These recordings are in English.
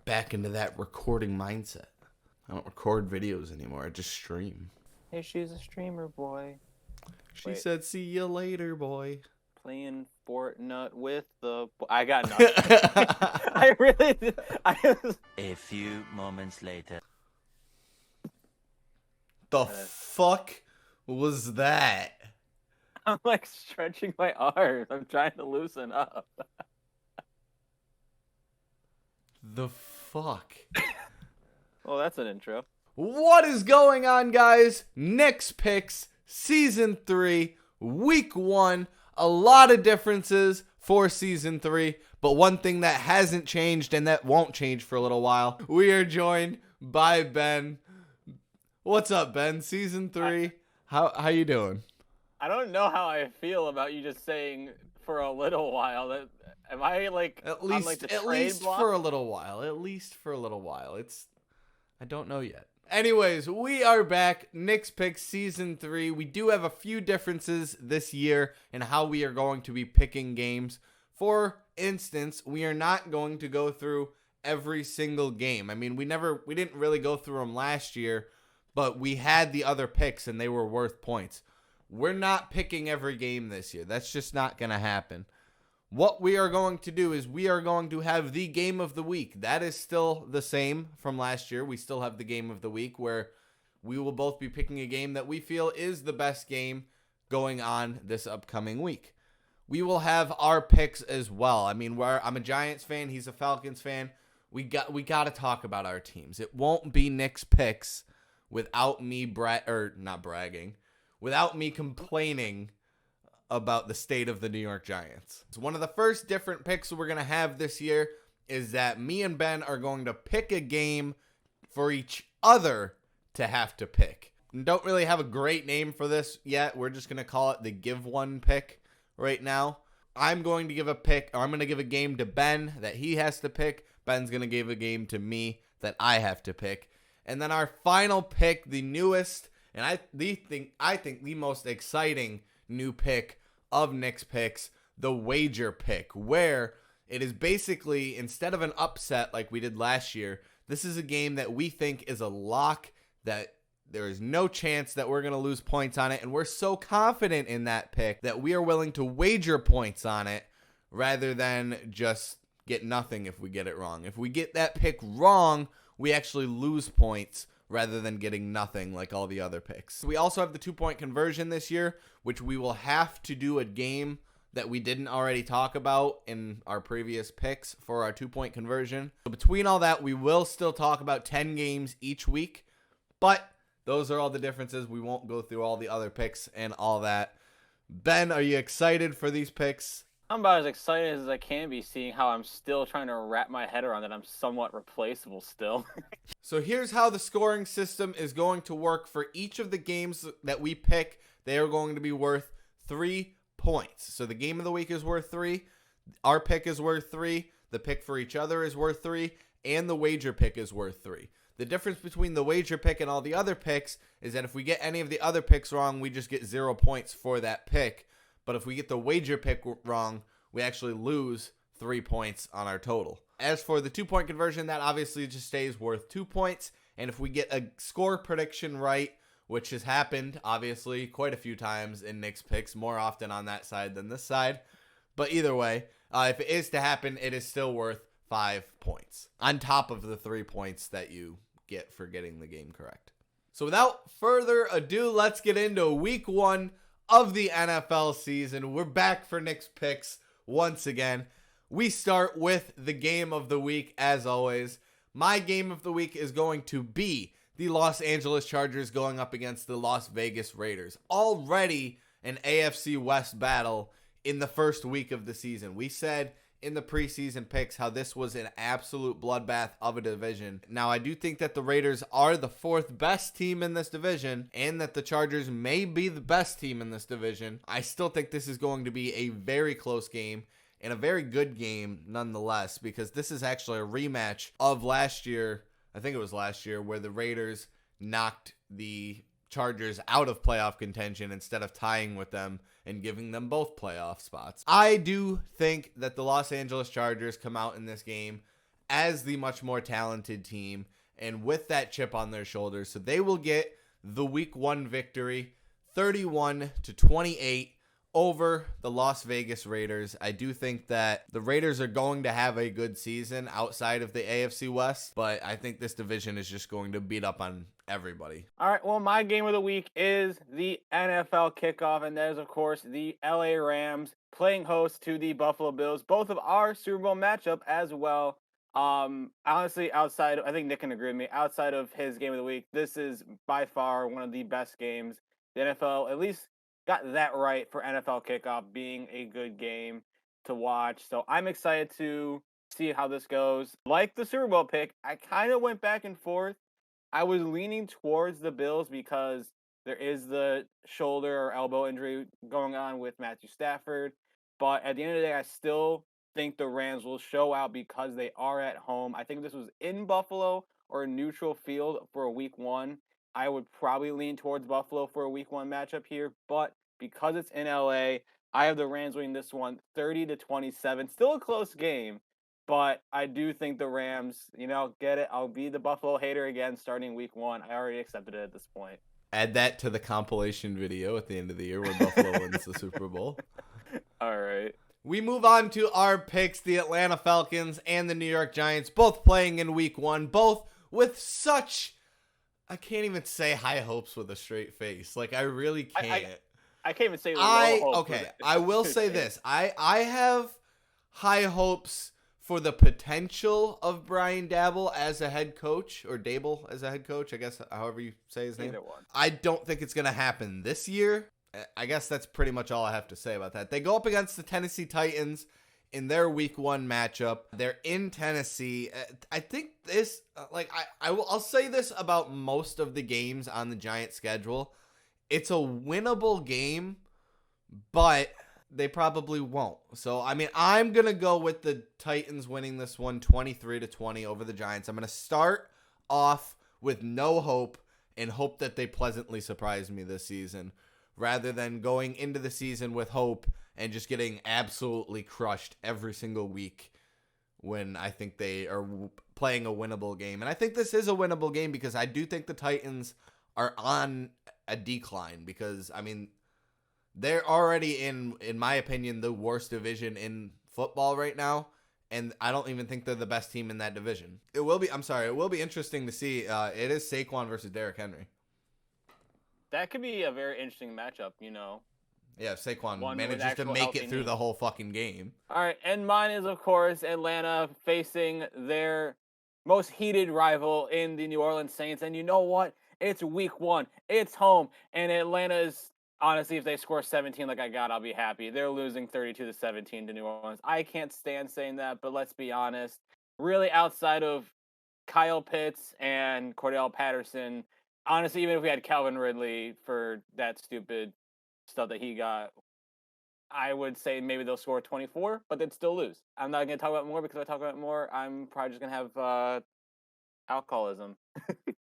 back into that recording mindset. I don't record videos anymore. I just stream. Hey, she's a streamer, boy. She Wait. said, "See you later, boy." Playing Fortnite with the... I got nothing. I really did. A few moments later. The fuck was that? I'm like stretching my arms. I'm trying to loosen up. The fuck? Well, that's an intro. What is going on, guys? Knicks Picks, Season 3, Week 1. A lot of differences for Season 3, but one thing that hasn't changed and that won't change for a little while. We are joined by Ben. What's up, Ben? Season 3. How you doing? I don't know how I feel about you just saying for a little while. That am I like At on, least like, the at trade least block? for a little while. At least for a little while. I don't know yet. Anyways, we are back. Knicks Picks Season 3. We do have a few differences this year in how we are going to be picking games. For instance, we are not going to go through every single game. I mean, we didn't really go through them last year, but we had the other picks and they were worth points. We're not picking every game this year. That's just not going to happen. What we are going to do is we are going to have the game of the week. That is still the same from last year. We still have the game of the week where we will both be picking a game that we feel is the best game going on this upcoming week. We will have our picks as well. I mean, I'm a Giants fan. He's a Falcons fan. We got to talk about our teams. It won't be Knicks Picks without me not bragging, without me complaining about the state of the New York Giants. So one of the first different picks we're going to have this year is that me and Ben are going to pick a game for each other to have to pick. And don't really have a great name for this yet. We're just going to call it the give one pick right now. I'm going to give a game to Ben that he has to pick. Ben's going to give a game to me that I have to pick. And then our final pick, the newest, and I think the most exciting new pick of Knicks Picks, the wager pick, where it is basically, instead of an upset like we did last year, this is a game that we think is a lock, that there is no chance that we're going to lose points on it, and we're so confident in that pick that we are willing to wager points on it rather than just get nothing if we get it wrong. If we get that pick wrong, we actually lose points rather than getting nothing like all the other picks. We also have the 2-point conversion this year, which we will have to do a game that we didn't already talk about in our previous picks for our 2-point conversion. So between all that, we will still talk about 10 games each week, but those are all the differences. We won't go through all the other picks and all that. Ben, are you excited for these picks? I'm about as excited as I can be, seeing how I'm still trying to wrap my head around that I'm somewhat replaceable still. So here's how the scoring system is going to work for each of the games that we pick. They are going to be worth 3 points. So the game of the week is worth 3. Our pick is worth 3. The pick for each other is worth 3. And the wager pick is worth 3. The difference between the wager pick and all the other picks is that if we get any of the other picks wrong, we just get 0 points for that pick. But if we get the wager pick wrong, we actually lose 3 points on our total. As for the 2-point conversion, that obviously just stays worth 2 points. And if we get a score prediction right, which has happened, obviously, quite a few times in Knicks Picks, more often on that side than this side. But either way, if it is to happen, it is still worth 5 points on top of the 3 points that you get for getting the game correct. So without further ado, let's get into week 1 of the NFL season. We're back for Knicks Picks once again. We start with the game of the week as always. My game of the week is going to be the Los Angeles Chargers going up against the Las Vegas Raiders. Already an AFC West battle in the first week of the season. We said in the preseason picks how this was an absolute bloodbath of a division. Now, I do think that the Raiders are the 4th best team in this division and that the Chargers may be the best team in this division. I still think this is going to be a very close game and a very good game nonetheless, because this is actually a rematch of last year. I think it was last year where the Raiders knocked the Chargers out of playoff contention instead of tying with them and giving them both playoff spots. I do think that the Los Angeles Chargers come out in this game as the much more talented team and with that chip on their shoulders. So they will get the week 1 victory, 31-28 over the Las Vegas Raiders. I do think that the Raiders are going to have a good season outside of the AFC West, but I think this division is just going to beat up on everybody. All right, well, my game of the week is the NFL kickoff, and that is, of course, the LA Rams playing host to the Buffalo Bills, both of our Super Bowl matchup as well. Honestly, I think Nick can agree with me, outside of his game of the week, this is by far one of the best games. The NFL at least got that right for NFL kickoff being a good game to watch. So I'm excited to see how this goes. Like the Super Bowl pick, I kind of went back and forth. I was leaning towards the Bills because there is the shoulder or elbow injury going on with Matthew Stafford. But at the end of the day, I still think the Rams will show out because they are at home. I think if this was in Buffalo or a neutral field for a week 1, I would probably lean towards Buffalo for a week 1 matchup here. But because it's in LA, I have the Rams winning this one 30-27. Still a close game. But I do think the Rams, get it. I'll be the Buffalo hater again starting week 1. I already accepted it at this point. Add that to the compilation video at the end of the year where Buffalo wins the Super Bowl. All right. We move on to our picks, the Atlanta Falcons and the New York Giants, both playing in week 1, both with such, I can't even say high hopes with a straight face. Like, I really can't. I can't even say low hopes. Okay, I will say this. I have high hopes for the potential of Brian Dabble as a head coach, or Dable as a head coach, I guess, however you say his name. Either one. I don't think it's going to happen this year. I guess that's pretty much all I have to say about that. They go up against the Tennessee Titans in their week 1 matchup. They're in Tennessee. I think this, I'll say this about most of the games on the Giants schedule. It's a winnable game, but they probably won't. So, I mean, I'm going to go with the Titans winning this one 23-20 over the Giants. I'm going to start off with no hope and hope that they pleasantly surprise me this season, rather than going into the season with hope and just getting absolutely crushed every single week when I think they are playing a winnable game. And I think this is a winnable game because I do think the Titans are on a decline because, I mean, they're already in my opinion, the worst division in football right now. And I don't even think they're the best team in that division. It will be interesting to see. It is Saquon versus Derrick Henry. That could be a very interesting matchup, Yeah, if Saquon One with manages to actual make healthy it through knee. the whole fucking game. All right, and mine is, of course, Atlanta facing their most heated rival in the New Orleans Saints. And you know what? It's week 1. It's home. And Atlanta is, honestly, if they score 17 like I got, I'll be happy. They're losing 32-17 to New Orleans. I can't stand saying that, but let's be honest. Really, outside of Kyle Pitts and Cordell Patterson, honestly, even if we had Calvin Ridley for that stupid stuff that he got, I would say maybe they'll score 24, but they'd still lose. I'm not going to talk about it more because if I talk about it more, I'm probably just going to have alcoholism.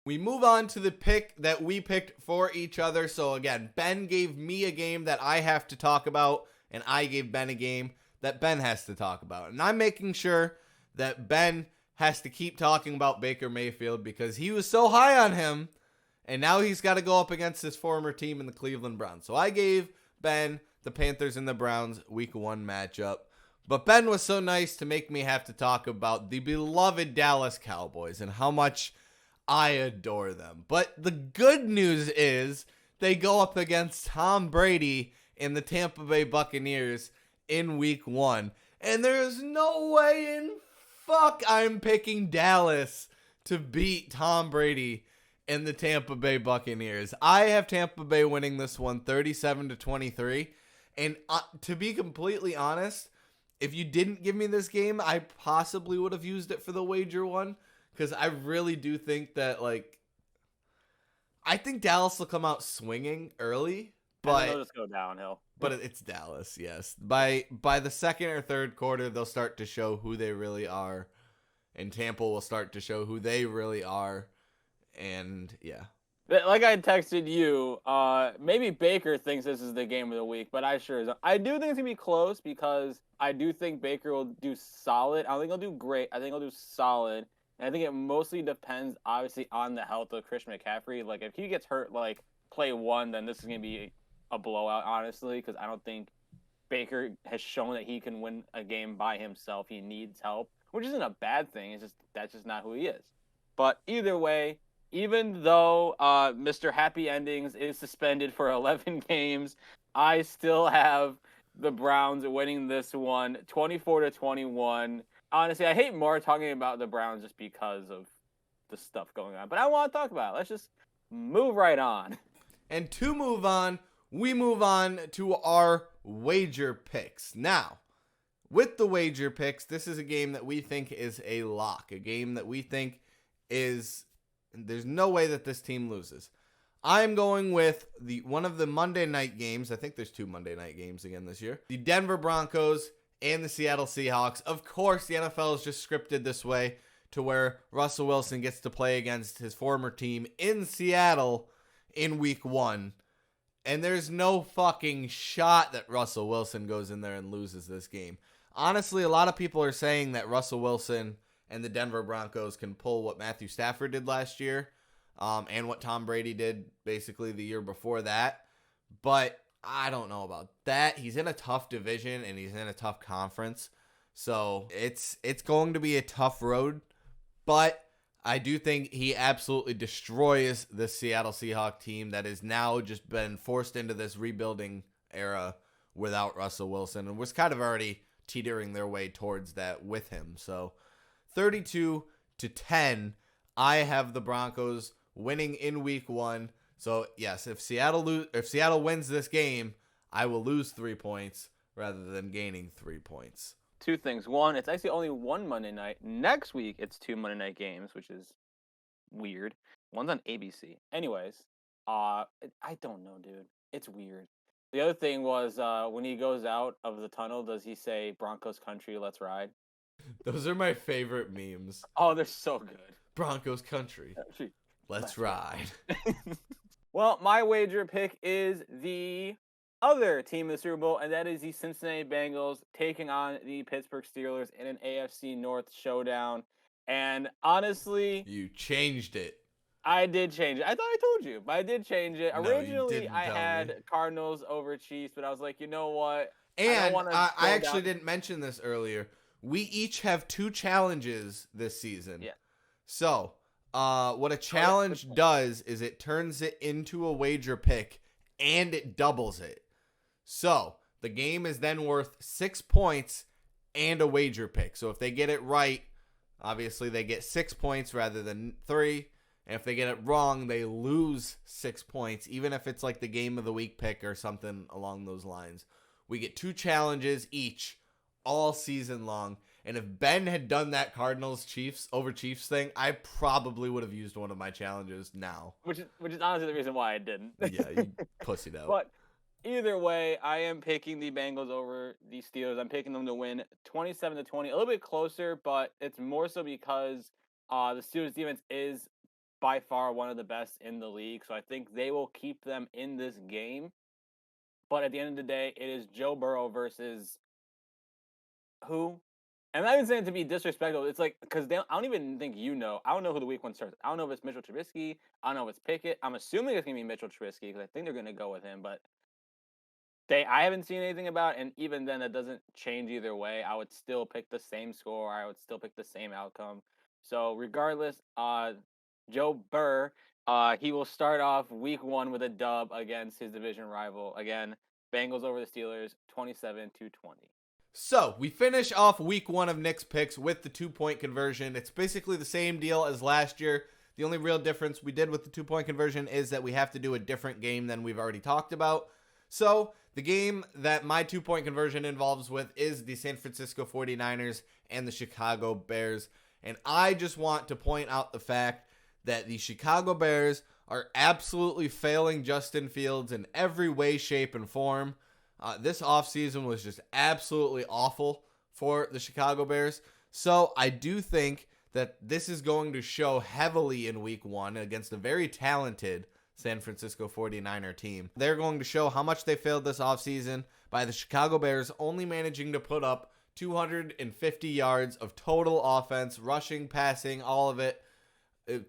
We move on to the pick that we picked for each other. So again, Ben gave me a game that I have to talk about, and I gave Ben a game that Ben has to talk about. And I'm making sure that Ben has to keep talking about Baker Mayfield because he was so high on him, and now he's got to go up against his former team in the Cleveland Browns. So I gave Ben the Panthers and the Browns week 1 matchup. But Ben was so nice to make me have to talk about the beloved Dallas Cowboys and how much I adore them. But the good news is they go up against Tom Brady and the Tampa Bay Buccaneers in week 1. And there's no way in fuck I'm picking Dallas to beat Tom Brady and the Tampa Bay Buccaneers. I have Tampa Bay winning this one 37-23. And to be completely honest, if you didn't give me this game, I possibly would have used it for the wager one. Because I really do think that, I think Dallas will come out swinging early, but they'll just go downhill. But it's Dallas, yes. By the second or third quarter, they'll start to show who they really are, and Tampa will start to show who they really are, and yeah. Like I texted you, maybe Baker thinks this is the game of the week, but I sure don't. I do think it's gonna be close because I do think Baker will do solid. I don't think he'll do great. I think he'll do solid, and I think it mostly depends, obviously, on the health of Christian McCaffrey. Like if he gets hurt, like play one, then this is gonna be a blowout, honestly, because I don't think Baker has shown that he can win a game by himself. He needs help, which isn't a bad thing. It's just that's just not who he is. But either way, even though Mr. Happy Endings is suspended for 11 games, I still have the Browns winning this one 24-21. Honestly, I hate more talking about the Browns just because of the stuff going on, but I want to talk about it. Let's just move right on. And to move on, we move on to our wager picks. Now, with the wager picks, this is a game that we think is a lock, a game that we think is there's no way that this team loses. I'm going with one of the Monday night games. I think there's 2 Monday night games again this year. The Denver Broncos and the Seattle Seahawks. Of course, the NFL is just scripted this way to where Russell Wilson gets to play against his former team in Seattle in week 1. And there's no fucking shot that Russell Wilson goes in there and loses this game. Honestly, a lot of people are saying that Russell Wilson and the Denver Broncos can pull what Matthew Stafford did last year, and what Tom Brady did basically the year before that. But I don't know about that. He's in a tough division, and he's in a tough conference. So it's going to be a tough road. But I do think he absolutely destroys the Seattle Seahawks team that has now just been forced into this rebuilding era without Russell Wilson, and was kind of already teetering their way towards that with him. So 32-10, I have the Broncos winning in week 1. So yes, if Seattle wins this game, I will lose 3 points rather than gaining 3 points. 2 things. One, it's actually only 1 Monday night. Next week, it's 2 Monday night games, which is weird. One's on ABC. Anyways, I don't know, dude. It's weird. The other thing was when he goes out of the tunnel, does he say Broncos country, let's ride? Those are my favorite memes. Oh, they're so good. Broncos country, let's ride. Well, my wager pick is the other team in the Super Bowl, and that is the Cincinnati Bengals taking on the Pittsburgh Steelers in an AFC North showdown. And honestly, You changed it. I did change it. I thought I told you, but I did change it. No, you Originally, didn't I tell had me. Cardinals over Chiefs, but I was like, you know what? And I go actually down- didn't mention this earlier. We each have 2 challenges this season. Yeah. So, what a challenge does is it turns it into a wager pick and it doubles it. So, the game is then worth 6 points and a wager pick. So, if they get it right, obviously they get 6 points rather than 3. And if they get it wrong, they lose 6 points, even if it's like the game of the week pick or something along those lines. We get 2 challenges each all season long. And if Ben had done that Cardinals Chiefs thing, I probably would have used one of my challenges now. which is honestly the reason why I didn't. Yeah, you pussied out. But either way, I am picking the Bengals over the Steelers. I'm picking them to win 27-20, a little bit closer, but it's more so because the Steelers defense is by far one of the best in the league. So I think they will keep them in this game. But at the end of the day, it is Joe Burrow versus who? And I'm not even saying it to be disrespectful. It's like, because I don't even think I don't know who the week 1 starts. I don't know if it's Mitchell Trubisky. I don't know if it's Pickett. I'm assuming it's going to be Mitchell Trubisky because I think they're going to go with him. But I haven't seen anything about it, and even then, that doesn't change either way. I would still pick the same score. I would still pick the same outcome. So regardless, Joe Burr, he will start off week 1 with a dub against his division rival. Again, Bengals over the Steelers, 27-20. So, we finish off week 1 of Nick's picks with the 2-point conversion. It's basically the same deal as last year. The only real difference we did with the 2-point conversion is that we have to do a different game than we've already talked about. So, the game that my 2-point conversion involves with is the San Francisco 49ers and the Chicago Bears. And I just want to point out the fact that the Chicago Bears are absolutely failing Justin Fields in every way, shape, and form. This offseason was just absolutely awful for the Chicago Bears. So I do think that this is going to show heavily in week 1 against a very talented San Francisco 49er team. They're going to show how much they failed this offseason by the Chicago Bears only managing to put up 250 yards of total offense, rushing, passing, all of it.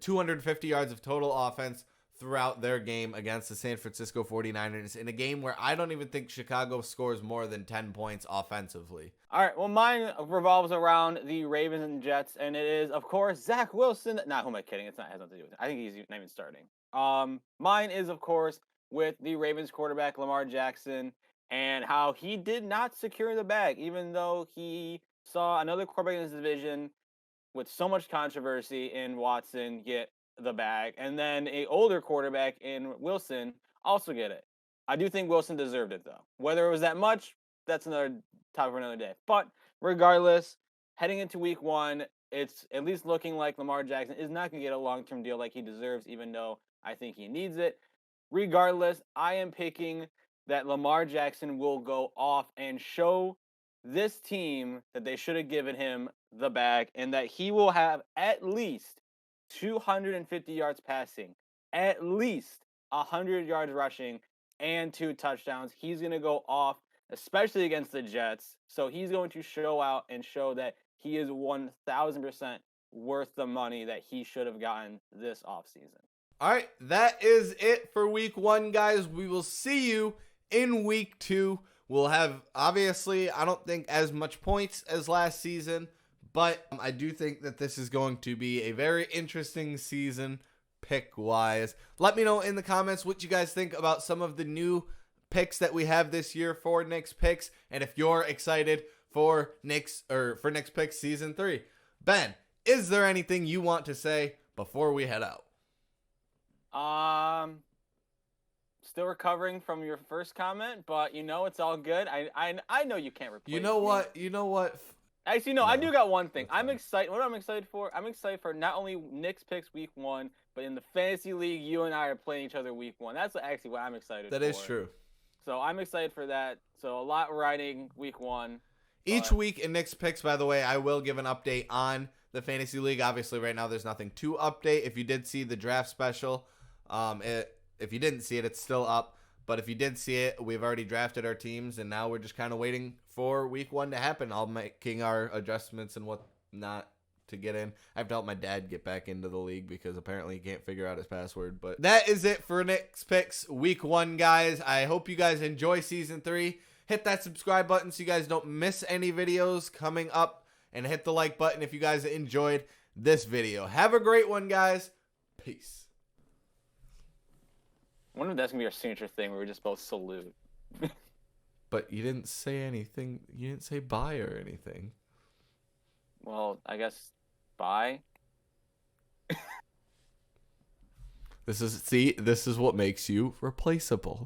250 yards of total offense throughout their game against the San Francisco 49ers in a game where I don't even think Chicago scores more than 10 points offensively. All right, well, mine revolves around the Ravens and Jets, and it is, of course, Zach Wilson. Nah, who am I kidding? It has nothing to do with it. I think he's not even starting. Mine is, of course, with the Ravens quarterback, Lamar Jackson, and how he did not secure the bag, even though he saw another quarterback in his division with so much controversy in Watson get the bag, and then a older quarterback in Wilson also get it. I do think Wilson deserved it, though. Whether it was that much, that's another topic for another day. But regardless, heading into week 1, it's at least looking like Lamar Jackson is not going to get a long-term deal like he deserves, even though I think he needs it. Regardless, I am picking that Lamar Jackson will go off and show this team that they should have given him the bag, and that he will have at least 250 yards passing, at least 100 yards rushing, and 2 touchdowns. He's going to go off, especially against the Jets. So he's going to show out and show that he is 1,000% worth the money that he should have gotten this offseason. All right, that is it for week 1, guys. We will see you in week 2. We'll have, obviously, I don't think as much points as last season, but I do think that this is going to be a very interesting season pick-wise. Let me know in the comments what you guys think about some of the new picks that we have this year for Nick's Picks, and if you're excited for Nick's Picks Season 3. Ben, is there anything you want to say before we head out? Still recovering from your first comment, but it's all good. I know you can't replace You know what? Actually, no, No, I do got one thing. that's I'm fine. excited. What I'm excited for? I'm excited for not only Nick's Picks week 1, but in the fantasy league, you and I are playing each other week 1. That's actually what I'm excited for. That is true. So I'm excited for that. So a lot riding week 1. Each week in Nick's Picks, by the way, I will give an update on the fantasy league. Obviously, right now there's nothing to update. If you did see the draft special, if you didn't see it, it's still up. But if you did see it, we've already drafted our teams, and now we're just kind of waiting for week 1 to happen. All making our adjustments and whatnot to get in. I have to help my dad get back into the league because apparently he can't figure out his password. But that is it for Nick's Picks week 1, guys. I hope you guys enjoy season 3. Hit that subscribe button so you guys don't miss any videos coming up, and hit the like button if you guys enjoyed this video. Have a great one, guys. Peace. I wonder if that's going to be our signature thing where we just both salute. But you didn't say anything. You didn't say bye or anything. Well, I guess bye. This is what makes you replaceable.